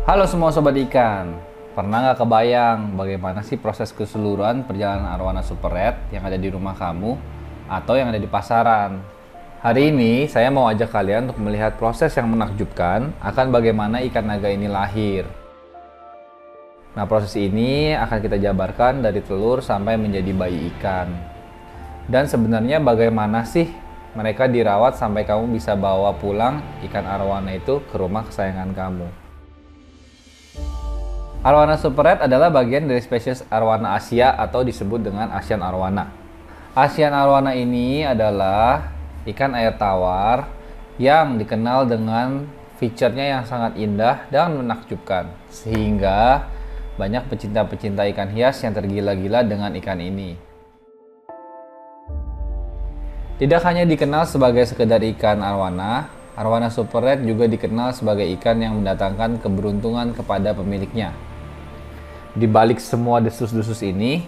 Halo semua sobat ikan, pernah nggak kebayang bagaimana sih proses keseluruhan perjalanan arwana super red yang ada di rumah kamu atau yang ada di pasaran? Hari ini saya mau ajak kalian untuk melihat proses yang menakjubkan akan bagaimana ikan naga ini lahir. Nah, proses ini akan kita jabarkan dari telur sampai menjadi bayi ikan. Dan sebenarnya bagaimana sih mereka dirawat sampai kamu bisa bawa pulang ikan arwana itu ke rumah kesayangan kamu? Arwana super red adalah bagian dari spesies arwana Asia atau disebut dengan Asian arwana. Asian arwana ini adalah ikan air tawar yang dikenal dengan fiturnya yang sangat indah dan menakjubkan, sehingga banyak pecinta-pecinta ikan hias yang tergila-gila dengan ikan ini. Tidak hanya dikenal sebagai sekedar ikan arwana, arwana super red juga dikenal sebagai ikan yang mendatangkan keberuntungan kepada pemiliknya. Di balik semua desus-desus ini,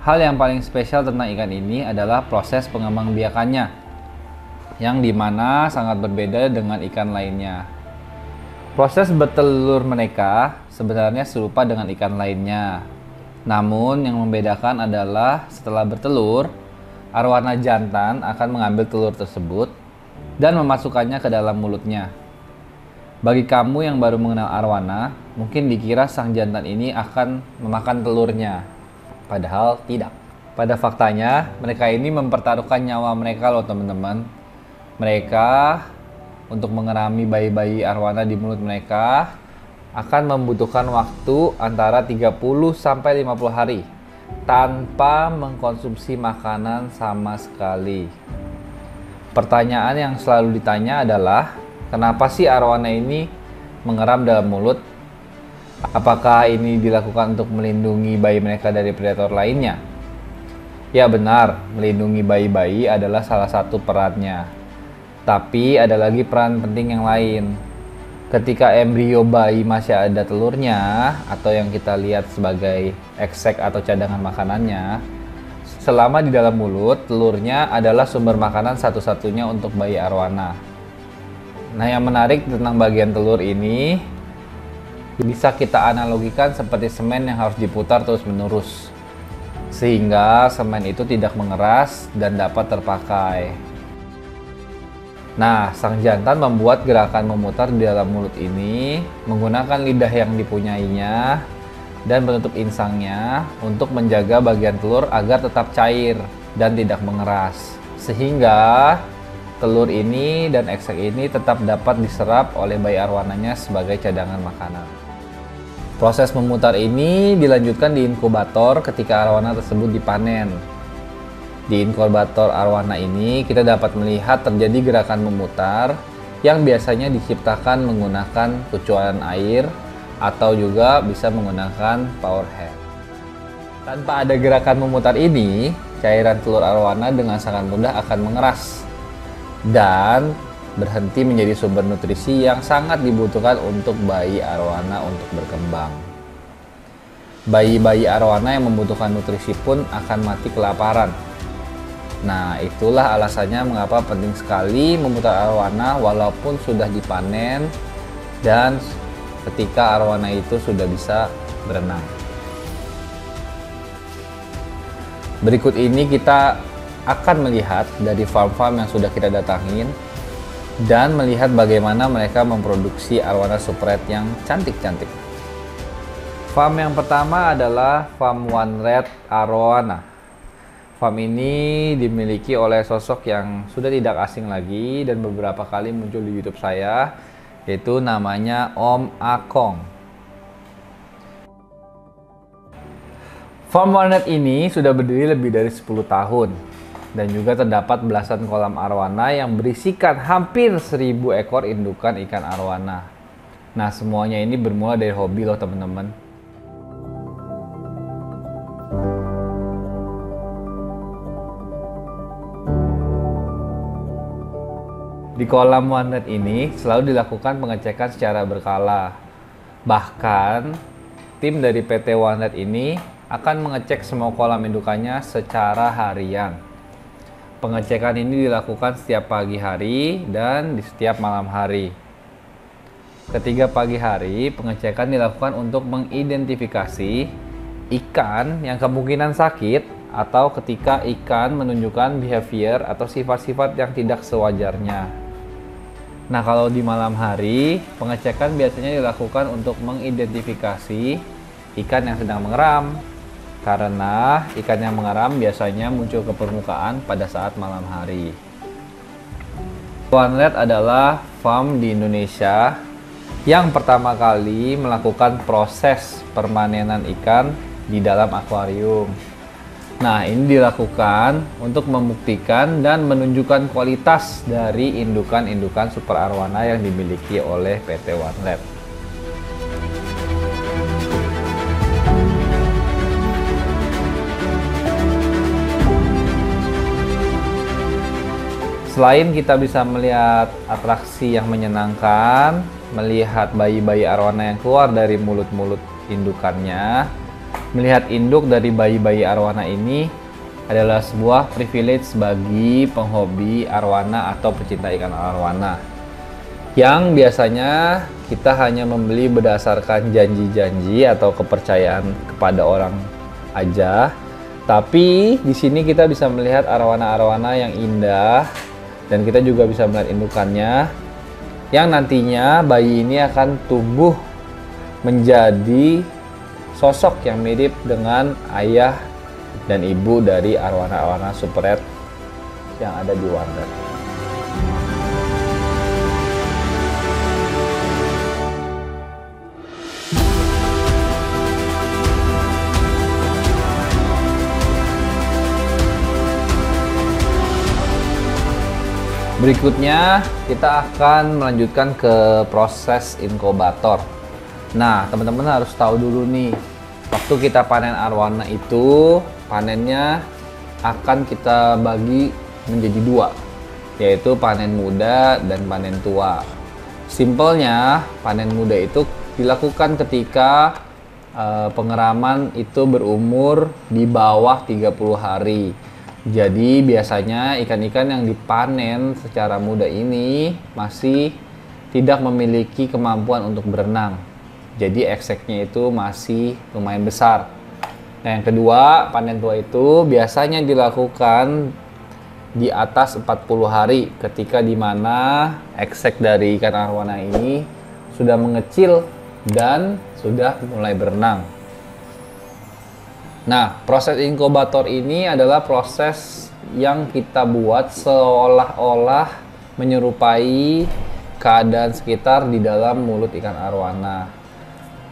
hal yang paling spesial tentang ikan ini adalah proses pengembangbiakannya, yang dimana sangat berbeda dengan ikan lainnya. Proses bertelur mereka sebenarnya serupa dengan ikan lainnya. Namun yang membedakan adalah setelah bertelur, arwana jantan akan mengambil telur tersebut dan memasukkannya ke dalam mulutnya. Bagi kamu yang baru mengenal arwana, mungkin dikira sang jantan ini akan memakan telurnya. Padahal tidak. Pada faktanya, mereka ini mempertaruhkan nyawa mereka loh teman-teman. Mereka untuk mengerami bayi-bayi arwana di mulut mereka akan membutuhkan waktu antara 30-50 hari tanpa mengkonsumsi makanan sama sekali. Pertanyaan yang selalu ditanya adalah, kenapa sih arwana ini mengeram dalam mulut? Apakah ini dilakukan untuk melindungi bayi mereka dari predator lainnya? Ya benar, melindungi bayi-bayi adalah salah satu perannya. Tapi ada lagi peran penting yang lain. Ketika embrio bayi masih ada telurnya, atau yang kita lihat sebagai eksek atau cadangan makanannya, selama di dalam mulut, telurnya adalah sumber makanan satu-satunya untuk bayi arwana. Nah, yang menarik tentang bagian telur ini bisa kita analogikan seperti semen yang harus diputar terus-menerus, sehingga semen itu tidak mengeras dan dapat terpakai. Nah, sang jantan membuat gerakan memutar di dalam mulut ini menggunakan lidah yang dipunyainya dan penutup insangnya untuk menjaga bagian telur agar tetap cair dan tidak mengeras, sehingga telur ini dan eksek ini tetap dapat diserap oleh bayi arwananya sebagai cadangan makanan. Proses memutar ini dilanjutkan di inkubator ketika arwana tersebut dipanen. Di inkubator arwana ini kita dapat melihat terjadi gerakan memutar yang biasanya diciptakan menggunakan kucuran air atau juga bisa menggunakan power head. Tanpa ada gerakan memutar ini, cairan telur arwana dengan sangat mudah akan mengeras dan berhenti menjadi sumber nutrisi yang sangat dibutuhkan untuk bayi arwana untuk berkembang. Bayi-bayi arwana yang membutuhkan nutrisi pun akan mati kelaparan. Nah, itulah alasannya mengapa penting sekali memutar arwana walaupun sudah dipanen dan ketika arwana itu sudah bisa berenang. Berikut ini kita akan melihat dari farm-farm yang sudah kita datangin dan melihat bagaimana mereka memproduksi arwana super red yang cantik-cantik. Farm yang pertama adalah Farm One Red Arwana. Farm ini dimiliki oleh sosok yang sudah tidak asing lagi dan beberapa kali muncul di YouTube saya, yaitu namanya Om Akong. Farm One Red ini sudah berdiri lebih dari 10 tahun. Dan juga terdapat belasan kolam arwana yang berisikan hampir 1000 ekor indukan ikan arwana. Nah, semuanya ini bermula dari hobi loh teman-teman. Di kolam One Red ini selalu dilakukan pengecekan secara berkala. Bahkan, tim dari PT One Red ini akan mengecek semua kolam indukannya secara harian. Pengecekan ini dilakukan setiap pagi hari dan di setiap malam hari. Ketiga pagi hari, pengecekan dilakukan untuk mengidentifikasi ikan yang kemungkinan sakit atau ketika ikan menunjukkan behavior atau sifat-sifat yang tidak sewajarnya. Nah, kalau di malam hari, pengecekan biasanya dilakukan untuk mengidentifikasi ikan yang sedang mengeram, karena ikan yang mengeram biasanya muncul ke permukaan pada saat malam hari. OneRed adalah farm di Indonesia yang pertama kali melakukan proses permanenan ikan di dalam akuarium. Nah, ini dilakukan untuk membuktikan dan menunjukkan kualitas dari indukan-indukan super arwana yang dimiliki oleh PT OneRed. Selain kita bisa melihat atraksi yang menyenangkan, melihat bayi-bayi arwana yang keluar dari mulut-mulut indukannya, melihat induk dari bayi-bayi arwana ini adalah sebuah privilege bagi penghobi arwana atau pecinta ikan arwana. Yang biasanya kita hanya membeli berdasarkan janji-janji atau kepercayaan kepada orang aja. Tapi di sini kita bisa melihat arwana-arwana yang indah. Dan kita juga bisa melihat indukannya yang nantinya bayi ini akan tumbuh menjadi sosok yang mirip dengan ayah dan ibu dari arwana-arwana super red yang ada di OneRed. Berikutnya kita akan melanjutkan ke proses inkubator. Nah, teman-teman harus tahu dulu nih, waktu kita panen arwana itu panennya akan kita bagi menjadi dua, yaitu panen muda dan panen tua. Simpelnya, panen muda itu dilakukan ketika pengeraman itu berumur di bawah 30 hari. Jadi biasanya ikan-ikan yang dipanen secara muda ini masih tidak memiliki kemampuan untuk berenang. Jadi ekseknya itu masih lumayan besar. Nah, yang kedua, panen tua itu biasanya dilakukan di atas 40 hari ketika dimana eksek dari ikan arwana ini sudah mengecil dan sudah mulai berenang. Nah, proses inkubator ini adalah proses yang kita buat seolah-olah menyerupai keadaan sekitar di dalam mulut ikan arwana.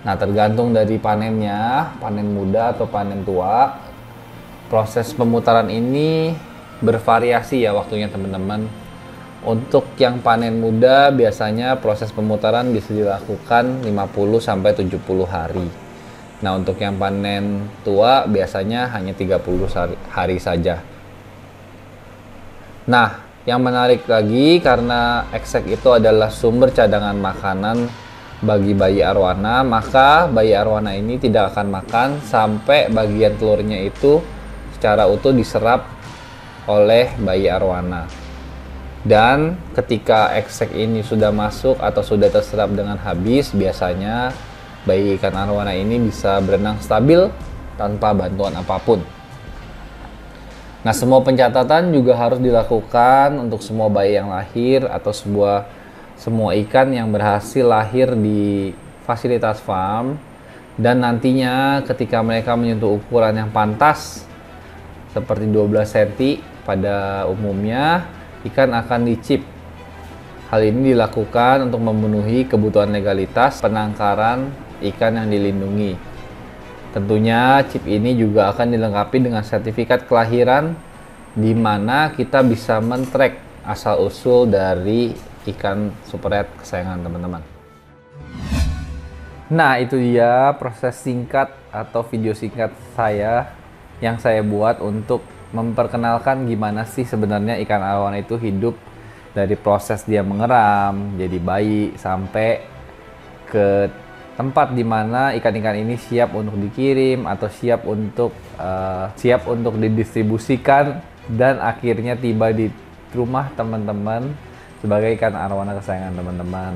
Nah, tergantung dari panennya, panen muda atau panen tua. Proses pemutaran ini bervariasi ya waktunya teman-teman. Untuk yang panen muda biasanya proses pemutaran bisa dilakukan 50-70 hari. Nah, untuk yang panen tua biasanya hanya 30 hari saja. Nah, yang menarik lagi karena eksek itu adalah sumber cadangan makanan bagi bayi arwana, maka bayi arwana ini tidak akan makan sampai bagian telurnya itu secara utuh diserap oleh bayi arwana. Dan ketika eksek ini sudah masuk atau sudah terserap dengan habis, biasanya bayi ikan arwana ini bisa berenang stabil tanpa bantuan apapun. Nah, semua pencatatan juga harus dilakukan untuk semua bayi yang lahir atau semua ikan yang berhasil lahir di fasilitas farm, dan nantinya ketika mereka menyentuh ukuran yang pantas seperti 12 cm pada umumnya, ikan akan dicip. Hal ini dilakukan untuk memenuhi kebutuhan legalitas penangkaran ikan yang dilindungi. Tentunya chip ini juga akan dilengkapi dengan sertifikat kelahiran di mana kita bisa men-track asal-usul dari ikan super red kesayangan teman-teman. Nah, itu dia proses singkat atau video singkat saya yang saya buat untuk memperkenalkan gimana sih sebenarnya ikan arwana itu hidup dari proses dia mengeram, jadi bayi, sampai ke tempat di mana ikan-ikan ini siap untuk dikirim atau siap untuk didistribusikan dan akhirnya tiba di rumah teman-teman sebagai ikan arwana kesayangan teman-teman.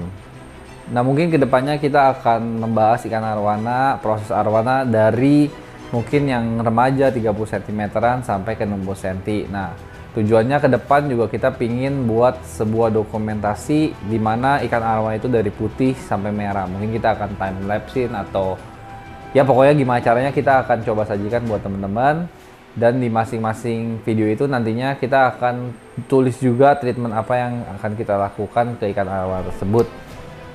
Nah, mungkin kedepannya kita akan membahas ikan arwana, proses arwana dari mungkin yang remaja 30 cm sampai ke 60 cm. Nah, tujuannya ke depan juga kita pingin buat sebuah dokumentasi di mana ikan arwana itu dari putih sampai merah. Mungkin kita akan time lapse-in atau ya pokoknya gimana caranya kita akan coba sajikan buat teman-teman. Dan di masing-masing video itu nantinya kita akan tulis juga treatment apa yang akan kita lakukan ke ikan arwana tersebut.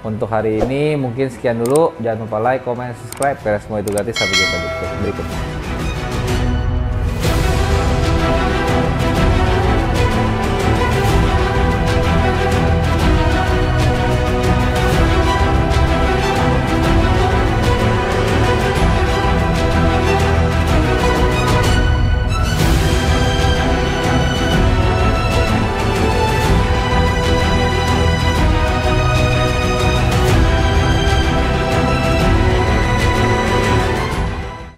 Untuk hari ini mungkin sekian dulu. Jangan lupa like, comment, subscribe karena semua itu gratis. Sampai jumpa di berikutnya.